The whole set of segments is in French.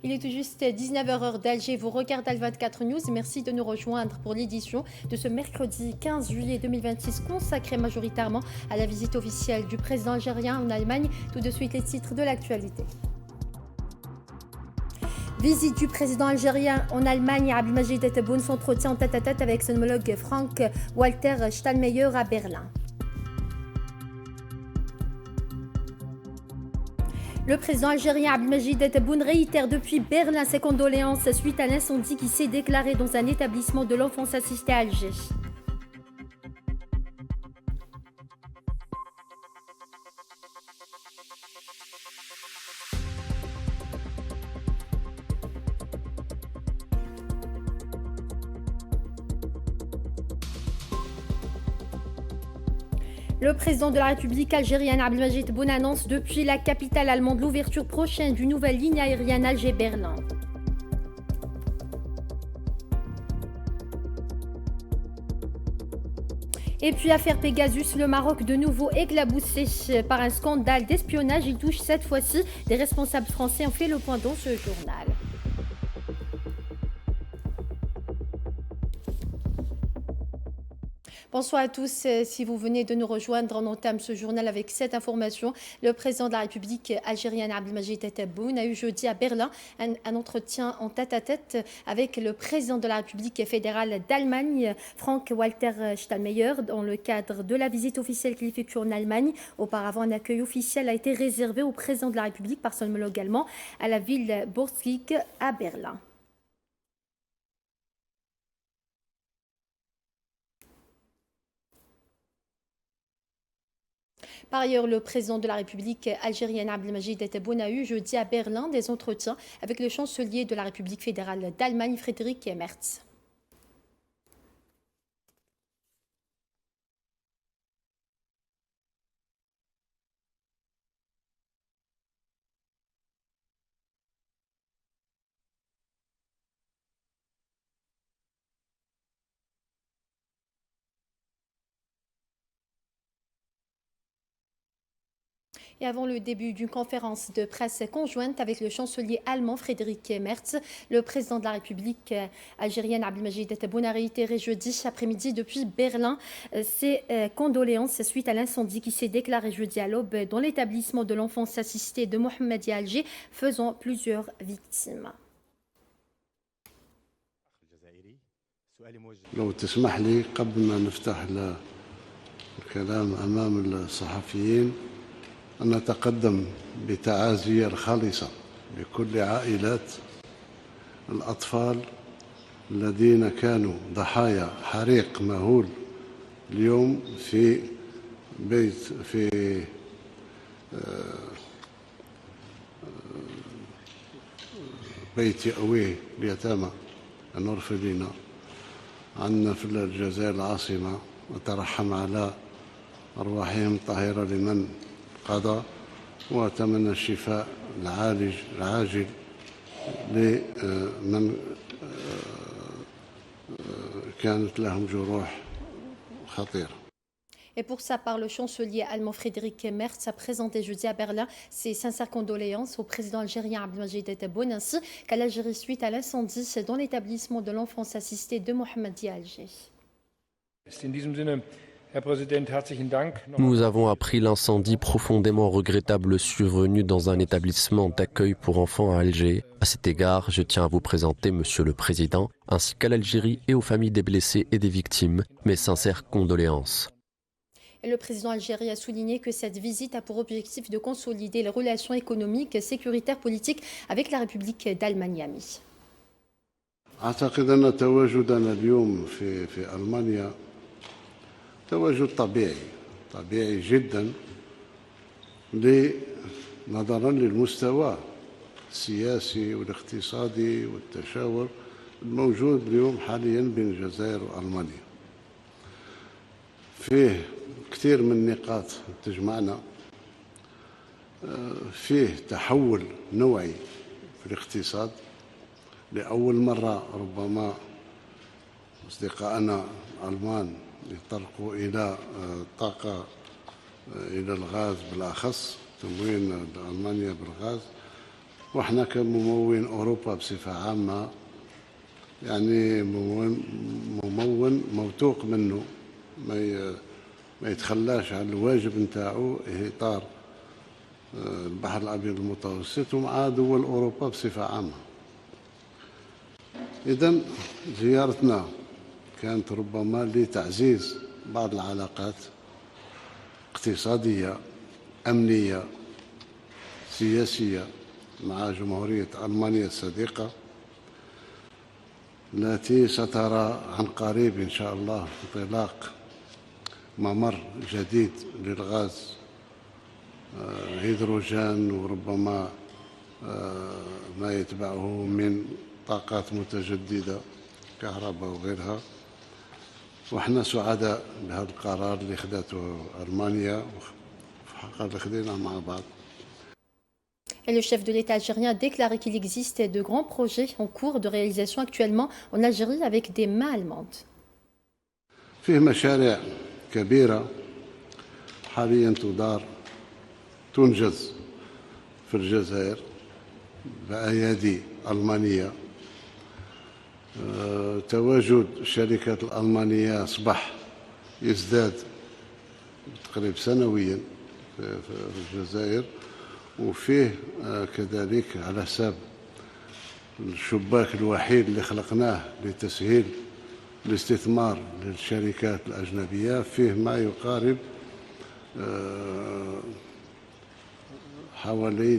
Il est tout juste 19h heure d'Alger. Vous regardez Al24 News. Merci de nous rejoindre pour l'édition de ce mercredi 15 juillet 2026 consacré majoritairement à la visite officielle du président algérien en Allemagne. Tout de suite les titres de l'actualité. Visite du président algérien en Allemagne, Abdelmajid Tebboune s'entretient en tête-à-tête avec son homologue Frank-Walter Steinmeier à Berlin. Le président algérien Abdelmajid Tebboune réitère depuis Berlin ses condoléances suite à l'incendie qui s'est déclaré dans un établissement de l'enfance assistée à Alger. Le président de la République algérienne Abdelmajid Tebboune annonce depuis la capitale allemande l'ouverture prochaine d'une nouvelle ligne aérienne Alger-Berlin. Et puis affaire Pegasus, le Maroc de nouveau éclaboussé par un scandale d'espionnage. Il touche cette fois-ci des responsables français. On fait le point dans ce journal. Bonsoir à tous. Si vous venez de nous rejoindre, on entame ce journal avec cette information. Le président de la République algérienne Abdelmajid Tebboune a eu jeudi à Berlin un entretien en tête-à-tête avec le président de la République fédérale d'Allemagne, Frank-Walter Steinmeier, dans le cadre de la visite officielle qu'il effectue en Allemagne. Auparavant, un accueil officiel a été réservé au président de la République par son homologue allemand à la ville Borsig à Berlin. Par ailleurs, le président de la République algérienne Abdelmajid Tebboune a eu jeudi à Berlin des entretiens avec le chancelier de la République fédérale d'Allemagne, Friedrich Merz. Et avant le début d'une conférence de presse conjointe avec le chancelier allemand Friedrich Merz, le président de la République algérienne Abdelmajid Tebboune a réitéré jeudi après-midi depuis Berlin ses condoléances suite à l'incendie qui s'est déclaré jeudi à l'aube dans l'établissement de l'enfance assistée de Mohammedia Alger, faisant plusieurs victimes. لو تسمح لي قبل ما نفتح الكلام أمام الصحفيين أن نتقدم بتعازي الخالصة لكل عائلات الأطفال الذين كانوا ضحايا حريق مهول اليوم في بيت يأويه اليتامى النورفلين عندنا في الجزائر العاصمة، وترحم على أرواحهم الطاهرة لمن قضى، وأتمنى الشفاء العاجل لمن كانت لهم جروح خطيرة. Et pour sa part, le chancelier allemand Friedrich Merz a présenté jeudi à Berlin ses sincères condoléances au président algérien Abdelmajid Tebboune ainsi qu'à l'Algérie suite à l'incendie dans l'établissement de l'enfance assistée de Mohammedia Alger. Nous avons appris l'incendie profondément regrettable survenu dans un établissement d'accueil pour enfants à Alger. À cet égard, je tiens à vous présenter, Monsieur le Président, ainsi qu'à l'Algérie et aux familles des blessés et des victimes, mes sincères condoléances. Et le président algérien a souligné que cette visite a pour objectif de consolider les relations économiques, sécuritaires, politiques avec la République d'Allemagne amie. أعتقد أن تواجدنا اليوم في ألمانيا تواجد طبيعي جدا نظرا للمستوى السياسي والاقتصادي والتشاور الموجود اليوم حاليا بين الجزائر وألمانيا. فيه كثير من النقاط تجمعنا، فيه تحول نوعي في الاقتصاد. لأول مرة ربما أصدقائنا الألمان يطلقوا إلى الطاقة، إلى الغاز بالأخص، تموين ألمانيا بالغاز. واحنا كممول أوروبا بصفة عامة يعني ممول موثوق منه ما يتخلاش على الواجب نتاعو إطار البحر الأبيض المتوسط ومع دول أوروبا بصفة عامة. إذن زيارتنا كانت ربما لتعزيز بعض العلاقات اقتصادية أمنية سياسية مع جمهورية ألمانيا الصديقة التي سترى عن قريب إن شاء الله انطلاق ممر جديد للغاز هيدروجين وربما ما يتبعه من طاقات متجددة كهرباء وغيرها. وإحنا سعداء بهذا القرار اللي خدته ألمانيا وحقا خدينا مع بعض. Et le chef de l'État algérien a déclaré qu'il existe de grands projets en cours de réalisation actuellement en Algérie avec des mains allemandes. فيه مشاريع كبيرة حاليا تنجز في الجزائر بأيادي ألمانية. تواجد الشركات الألمانية أصبح يزداد تقريبا سنويا في الجزائر، وفيه كذلك على حساب الشباك الوحيد اللي خلقناه لتسهيل الاستثمار للشركات الأجنبية فيه ما يقارب حوالي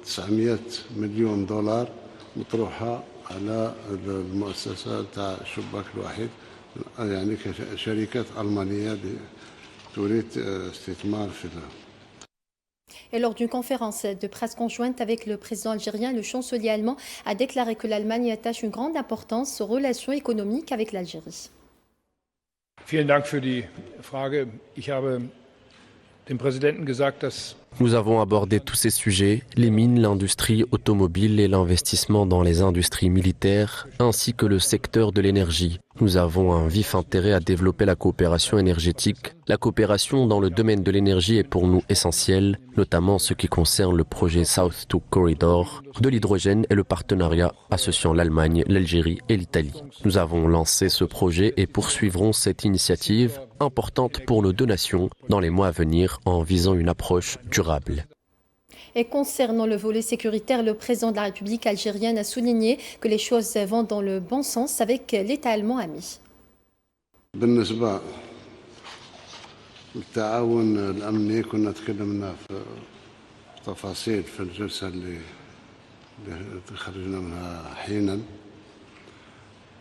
900 مليون دولار مطروحة على المؤسسة تاع الشباك الوحيد، يعني كشركات ألمانية تريد استثمار في Et lors d'une conférence de presse conjointe avec le président algérien, le chancelier allemand a déclaré que l'Allemagne attache une grande importance aux relations économiques avec l'Algérie. Vielen Dank für die Frage. Ich habe dem Präsidenten gesagt, dass Nous avons abordé tous ces sujets, les mines, l'industrie automobile et l'investissement dans les industries militaires, ainsi que le secteur de l'énergie. Nous avons un vif intérêt à développer la coopération énergétique. La coopération dans le domaine de l'énergie est pour nous essentielle, notamment ce qui concerne le projet South 2 Corridor, de l'hydrogène et le partenariat associant l'Allemagne, l'Algérie et l'Italie. Nous avons lancé ce projet et poursuivrons cette initiative importante pour nos deux nations dans les mois à venir en visant une approche durable. Et concernant le volet sécuritaire, le président de la République algérienne a souligné que les choses vont dans le bon sens avec l'État allemand ami. بالنسبة للتعاون الأمني كنا تكلمنا في تفاصيل في الجلسة اللي خرجنا منها حينا.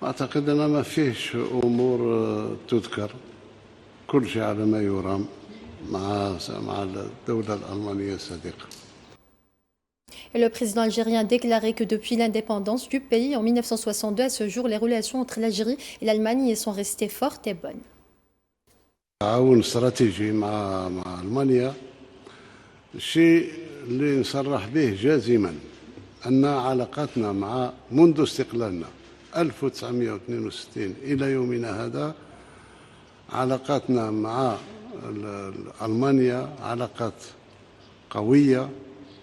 أعتقد أن ما فيش أمور تذكر، كل شيء على ما يرام مع الدولة الألمانية الصديقة. Et le président algérien a déclaré que depuis l'indépendance du pays en 1962 à ce jour, les relations entre l'Algérie et l'Allemagne sont restées fortes et bonnes. تعاون استراتيجي مع ألمانيا الشيء اللي نصرح به جازما أن علاقاتنا مع منذ استقلالنا 1962 إلى يومنا هذا علاقاتنا مع ألمانيا علاقات قوية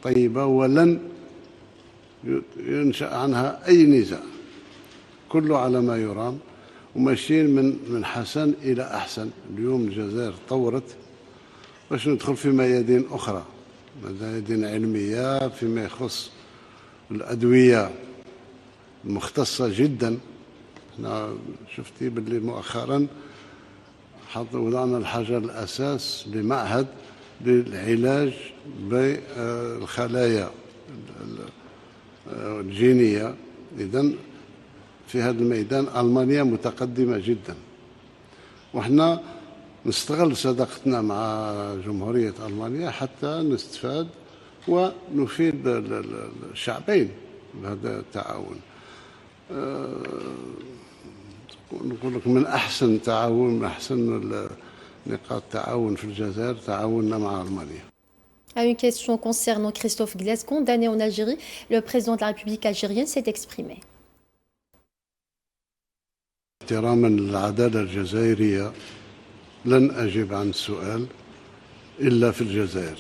طيبة ولن ينشأ عنها أي نزاع، كله على ما يرام وماشيين من حسن إلى أحسن. اليوم الجزائر تطورت باش ندخل في ميادين أخرى، ميادين علمية فيما يخص الأدوية المختصة جدا. احنا شفتي باللي مؤخرا وضعنا الحجر الأساس لمعهد للعلاج بالخلايا الجينية. إذن في هذا الميدان ألمانيا متقدمة جدا، وإحنا نستغل صداقتنا مع جمهورية ألمانيا حتى نستفاد ونفيد الشعبين بهذا التعاون. نقول لك من أحسن تعاون، من أحسن نقاط التعاون في الجزائر تعاوننا مع ألمانيا. À une question concernant Christophe Glaise, condamné en Algérie, le président de la République algérienne s'est exprimé. احتراما للعدالة الجزائرية لن أجيب عن السؤال إلا في الجزائر،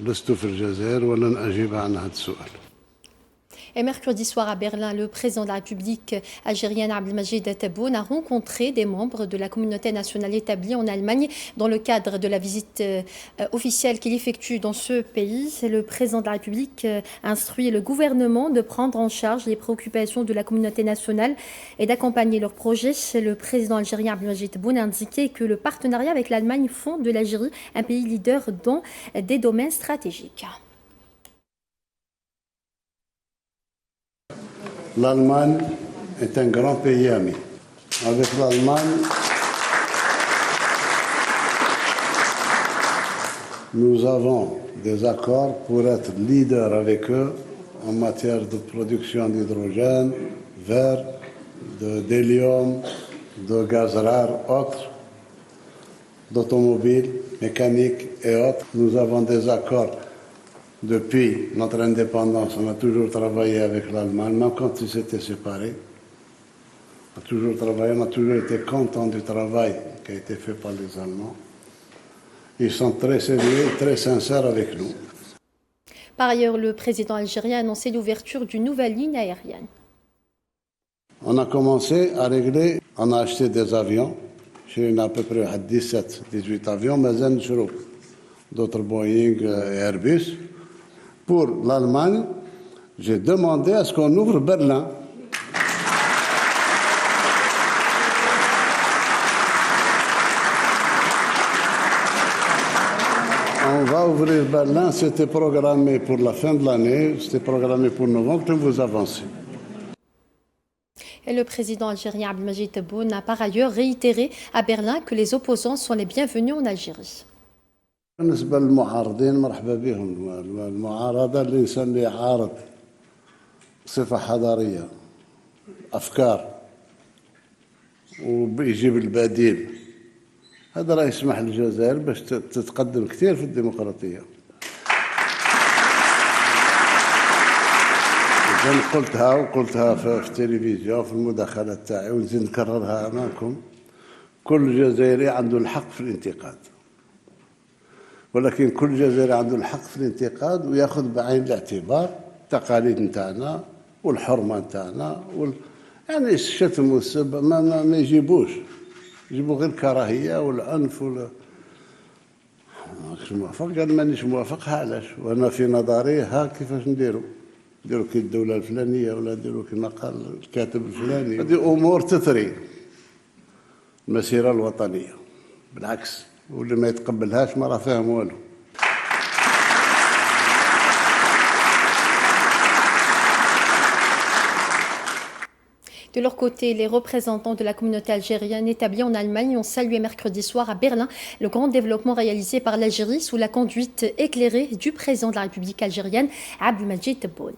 لست في الجزائر ولن أجيب عن هذا السؤال. Et mercredi soir à Berlin, le président de la République algérienne Abdelmajid Tebboune a rencontré des membres de la communauté nationale établie en Allemagne dans le cadre de la visite officielle qu'il effectue dans ce pays. Le président de la République a instruit le gouvernement de prendre en charge les préoccupations de la communauté nationale et d'accompagner leurs projets. Le président algérien Abdelmajid Tebboune a indiqué que le partenariat avec l'Allemagne font de l'Algérie un pays leader dans des domaines stratégiques. L'Allemagne est un grand pays ami. Avec l'Allemagne, nous avons des accords pour être leader avec eux en matière de production d'hydrogène, vert, d'hélium, de gaz rare, autres, d'automobiles, mécaniques et autres. Nous avons des accords. Depuis notre indépendance, on a toujours travaillé avec l'Allemagne, même quand ils s'étaient séparés. On a toujours travaillé, on a toujours été content du travail qui a été fait par les Allemands. Ils sont très sérieux, très sincères avec nous. Par ailleurs, le président algérien a annoncé l'ouverture d'une nouvelle ligne aérienne. On a commencé à régler, on a acheté des avions. J'ai à peu près 17-18 avions, mais d'autres Boeing et Airbus. Pour l'Allemagne, j'ai demandé à ce qu'on ouvre Berlin. On va ouvrir Berlin, c'était programmé pour la fin de l'année, c'était programmé pour novembre, que vous avancez. Et le président algérien Abdelmajid Tebboune a par ailleurs réitéré à Berlin que les opposants sont les bienvenus en Algérie. بالنسبة للمعارضين مرحبا بهم. المعارضة الإنسان اللي يعارض صفة حضارية أفكار ويجيب البديل هذا راه يسمح للجزائر باش تتقدم كثير في الديمقراطية. قلتها في التلفزيون في المداخلات تاعي ونزيد نكررها أمامكم. كل جزائري عنده الحق في الانتقاد. ولكن كل جزائري عنده الحق في الانتقاد وياخذ بعين الاعتبار التقاليد نتاعنا والحرمه نتاعنا يعني الشتم والسب ما يجيبوش يجيبوا غير الكراهيه والعنف ماكش موافق قال مانيش موافق علاش وانا في نظري ها كيفاش نديروا كي الدوله الفلانيه ولا نديروا كما قال الكاتب الفلاني. هذه امور تثري المسيره الوطنيه بالعكس واللي ما يتقبلهاش ما راه فاهم والو. De leur côté, les représentants de la communauté algérienne établie en Allemagne ont salué mercredi soir à Berlin le grand développement réalisé par l'Algérie sous la conduite éclairée du président de la République algérienne, Abdelmajid Tebboune.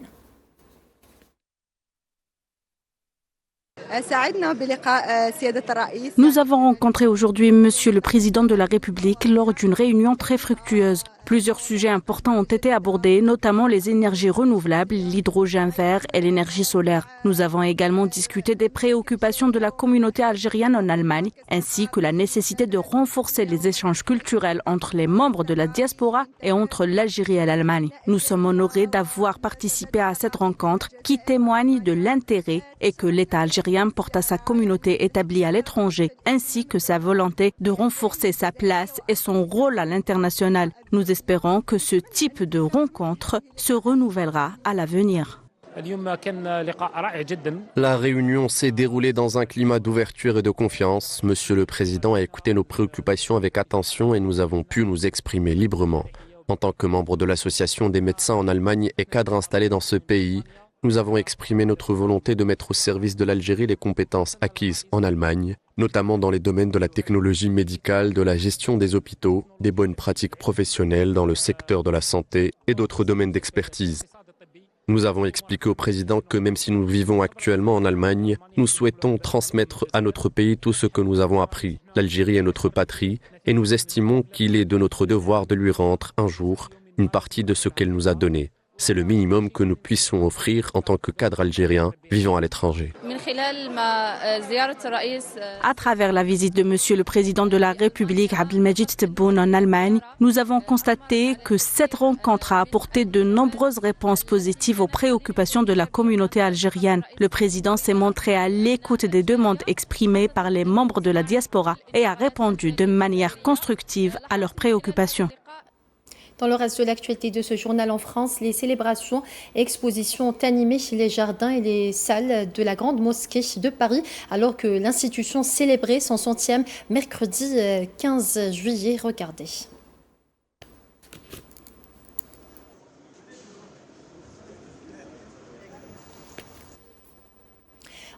Nous avons rencontré aujourd'hui Monsieur le Président de la République lors d'une réunion très fructueuse. Plusieurs sujets importants ont été abordés, notamment les énergies renouvelables, l'hydrogène vert et l'énergie solaire. Nous avons également discuté des préoccupations de la communauté algérienne en Allemagne, ainsi que la nécessité de renforcer les échanges culturels entre les membres de la diaspora et entre l'Algérie et l'Allemagne. Nous sommes honorés d'avoir participé à cette rencontre qui témoigne de l'intérêt et que l'État algérien porte à sa communauté établie à l'étranger, ainsi que sa volonté de renforcer sa place et son rôle à l'international. Nous espérons que ce type de rencontre se renouvellera à l'avenir. La réunion s'est déroulée dans un climat d'ouverture et de confiance. Monsieur le Président a écouté nos préoccupations avec attention et nous avons pu nous exprimer librement. En tant que membre de l'Association des médecins en Allemagne et cadre installé dans ce pays, nous avons exprimé notre volonté de mettre au service de l'Algérie les compétences acquises en Allemagne, notamment dans les domaines de la technologie médicale, de la gestion des hôpitaux, des bonnes pratiques professionnelles dans le secteur de la santé et d'autres domaines d'expertise. Nous avons expliqué au président que même si nous vivons actuellement en Allemagne, nous souhaitons transmettre à notre pays tout ce que nous avons appris. L'Algérie est notre patrie et nous estimons qu'il est de notre devoir de lui rendre un jour une partie de ce qu'elle nous a donné. C'est le minimum que nous puissions offrir en tant que cadre algérien vivant à l'étranger. À travers la visite de Monsieur le Président de la République, Abdelmajid Tebboune, en Allemagne, nous avons constaté que cette rencontre a apporté de nombreuses réponses positives aux préoccupations de la communauté algérienne. Le Président s'est montré à l'écoute des demandes exprimées par les membres de la diaspora et a répondu de manière constructive à leurs préoccupations. Dans le reste de l'actualité de ce journal en France, les célébrations et expositions ont animé les jardins et les salles de la Grande Mosquée de Paris, alors que l'institution célébrait son 100e mercredi 15 juillet. Regardez.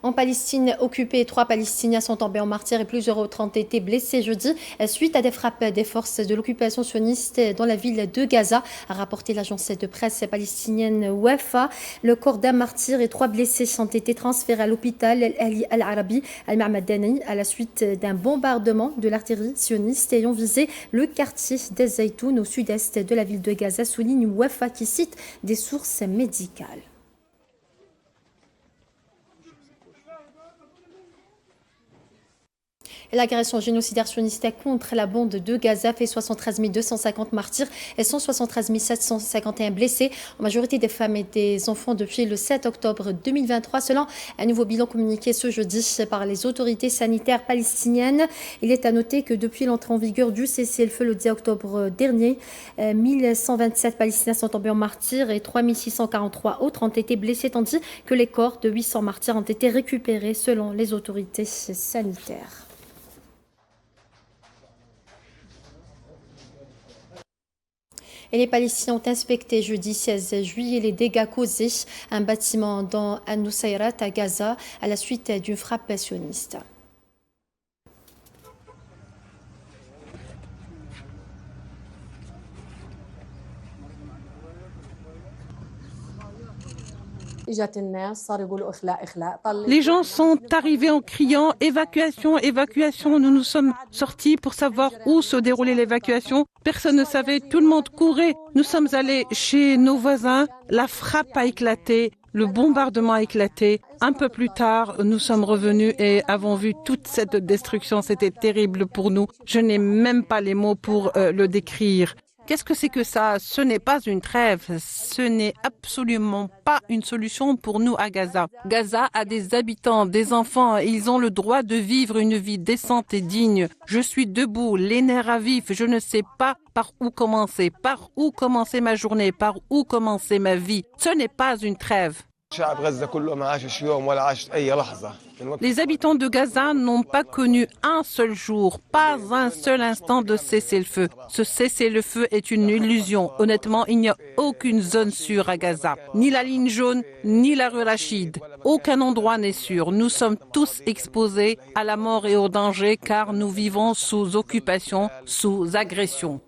En Palestine occupée, 3 Palestiniens sont tombés en martyrs et plusieurs autres ont été blessés jeudi suite à des frappes des forces de l'occupation sioniste dans la ville de Gaza, a rapporté l'agence de presse palestinienne Wafa. Le corps d'un martyr et 3 blessés ont été transférés à l'hôpital Al-Ali Al-Arabi Al-Ma'madani à la suite d'un bombardement de l'artillerie sioniste ayant visé le quartier des Zaytoun au sud-est de la ville de Gaza, souligne Wafa qui cite des sources médicales. L'agression génocidaire sioniste contre la bande de Gaza fait 73 250 martyrs et 173 751 blessés, en majorité des femmes et des enfants depuis le 7 octobre 2023, selon un nouveau bilan communiqué ce jeudi par les autorités sanitaires palestiniennes. Il est à noter que depuis l'entrée en vigueur du cessez-le-feu le 10 octobre dernier, 1127 Palestiniens sont tombés en martyrs et 3643 autres ont été blessés, tandis que les corps de 800 martyrs ont été récupérés selon les autorités sanitaires. Et les Palestiniens ont inspecté jeudi 16 juillet les dégâts causés à un bâtiment dans An-Nusayrat à Gaza à la suite d'une frappe sioniste. Les gens sont arrivés en criant « évacuation, évacuation ». Nous nous sommes sortis pour savoir où se déroulait l'évacuation. Personne ne savait, tout le monde courait. Nous sommes allés chez nos voisins. La frappe a éclaté, le bombardement a éclaté. Un peu plus tard, nous sommes revenus et avons vu toute cette destruction. C'était terrible pour nous. Je n'ai même pas les mots pour le décrire. Qu'est-ce que c'est que ça? Ce n'est pas une trêve, ce n'est absolument pas une solution pour nous à Gaza. Gaza a des habitants, des enfants, et ils ont le droit de vivre une vie décente et digne. Je suis debout, les nerfs à vif, je ne sais pas par où commencer ma journée, par où commencer ma vie. Ce n'est pas une trêve. Les habitants de Gaza n'ont pas connu un seul jour, pas un seul instant de cessez-le-feu. Ce cessez-le-feu est une illusion. Honnêtement, il n'y a aucune zone sûre à Gaza. Ni la ligne jaune, ni la rue Rachid. Aucun endroit n'est sûr. Nous sommes tous exposés à la mort et au danger car nous vivons sous occupation, sous agression.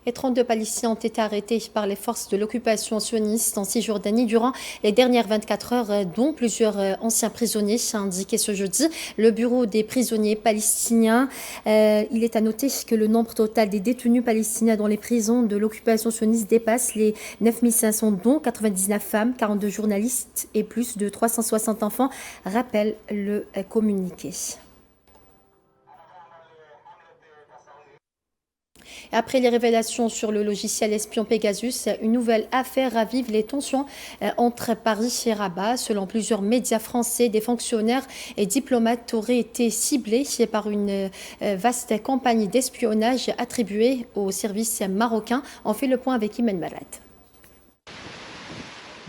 Et 32 Palestiniens ont été arrêtés par les forces de l'occupation sioniste en Cisjordanie durant les dernières 24 heures, dont plusieurs anciens prisonniers, a indiqué ce jeudi le bureau des prisonniers palestiniens. Il est à noter que le nombre total des détenus palestiniens dans les prisons de l'occupation sioniste dépasse les 9500, dont 99 femmes, 42 journalistes et plus de 360 enfants, rappelle le communiqué. Après les révélations sur le logiciel espion Pegasus, une nouvelle affaire ravive les tensions entre Paris et Rabat. Selon plusieurs médias français, des fonctionnaires et diplomates auraient été ciblés par une vaste campagne d'espionnage attribuée aux services marocains. On fait le point avec Imen Marat.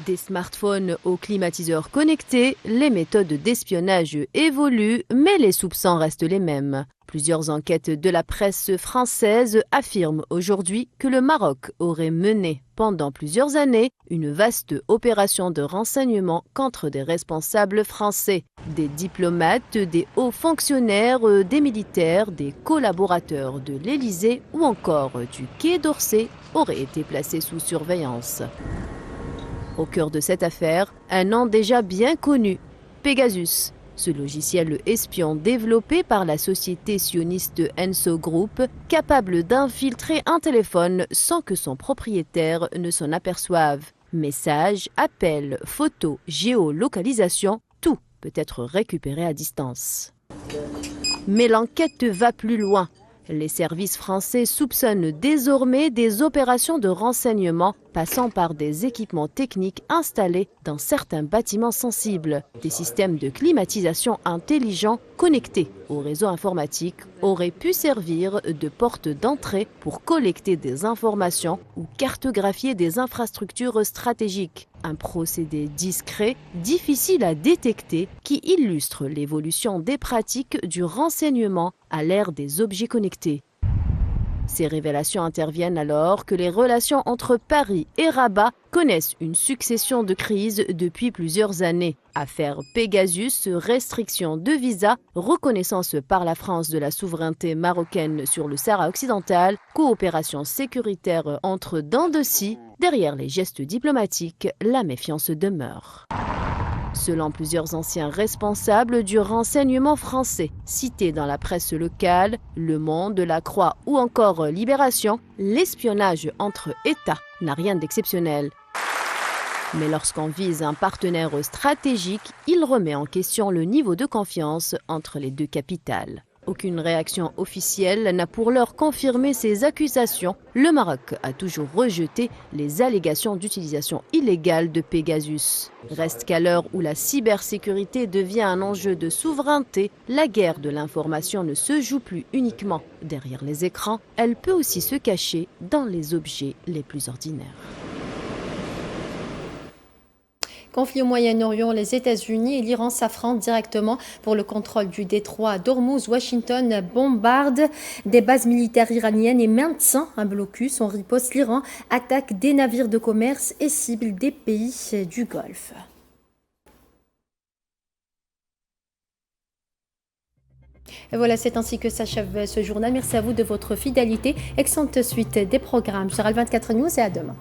Des smartphones aux climatiseurs connectés, les méthodes d'espionnage évoluent, mais les soupçons restent les mêmes. Plusieurs enquêtes de la presse française affirment aujourd'hui que le Maroc aurait mené pendant plusieurs années une vaste opération de renseignement contre des responsables français. Des diplomates, des hauts fonctionnaires, des militaires, des collaborateurs de l'Élysée ou encore du Quai d'Orsay auraient été placés sous surveillance. Au cœur de cette affaire, un nom déjà bien connu, Pegasus. Ce logiciel espion développé par la société sioniste Enso Group, capable d'infiltrer un téléphone sans que son propriétaire ne s'en aperçoive. Messages, appels, photos, géolocalisation, tout peut être récupéré à distance. Mais l'enquête va plus loin. Les services français soupçonnent désormais des opérations de renseignement passant par des équipements techniques installés dans certains bâtiments sensibles. Des systèmes de climatisation intelligents connectés au réseau informatique auraient pu servir de porte d'entrée pour collecter des informations ou cartographier des infrastructures stratégiques. Un procédé discret, difficile à détecter, qui illustre l'évolution des pratiques du renseignement à l'ère des objets connectés. Ces révélations interviennent alors que les relations entre Paris et Rabat connaissent une succession de crises depuis plusieurs années. Affaire Pegasus, restriction de visa, reconnaissance par la France de la souveraineté marocaine sur le Sahara occidental, coopération sécuritaire entre dents de scie. Derrière les gestes diplomatiques, la méfiance demeure. Selon plusieurs anciens responsables du renseignement français, cités dans la presse locale, Le Monde, La Croix ou encore Libération, l'espionnage entre États n'a rien d'exceptionnel. Mais lorsqu'on vise un partenaire stratégique, il remet en question le niveau de confiance entre les deux capitales. Aucune réaction officielle n'a pour l'heure confirmé ces accusations. Le Maroc a toujours rejeté les allégations d'utilisation illégale de Pegasus. Reste qu'à l'heure où la cybersécurité devient un enjeu de souveraineté, la guerre de l'information ne se joue plus uniquement derrière les écrans, elle peut aussi se cacher dans les objets les plus ordinaires. Conflit au Moyen-Orient, les États-Unis et l'Iran s'affrontent directement pour le contrôle du détroit d'Ormuz. Washington bombarde des bases militaires iraniennes et maintient un blocus. En riposte, l'Iran attaque des navires de commerce et cible des pays du Golfe. Et voilà, c'est ainsi que s'achève ce journal. Merci à vous de votre fidélité. Excellente suite des programmes sur Al24 News et à demain.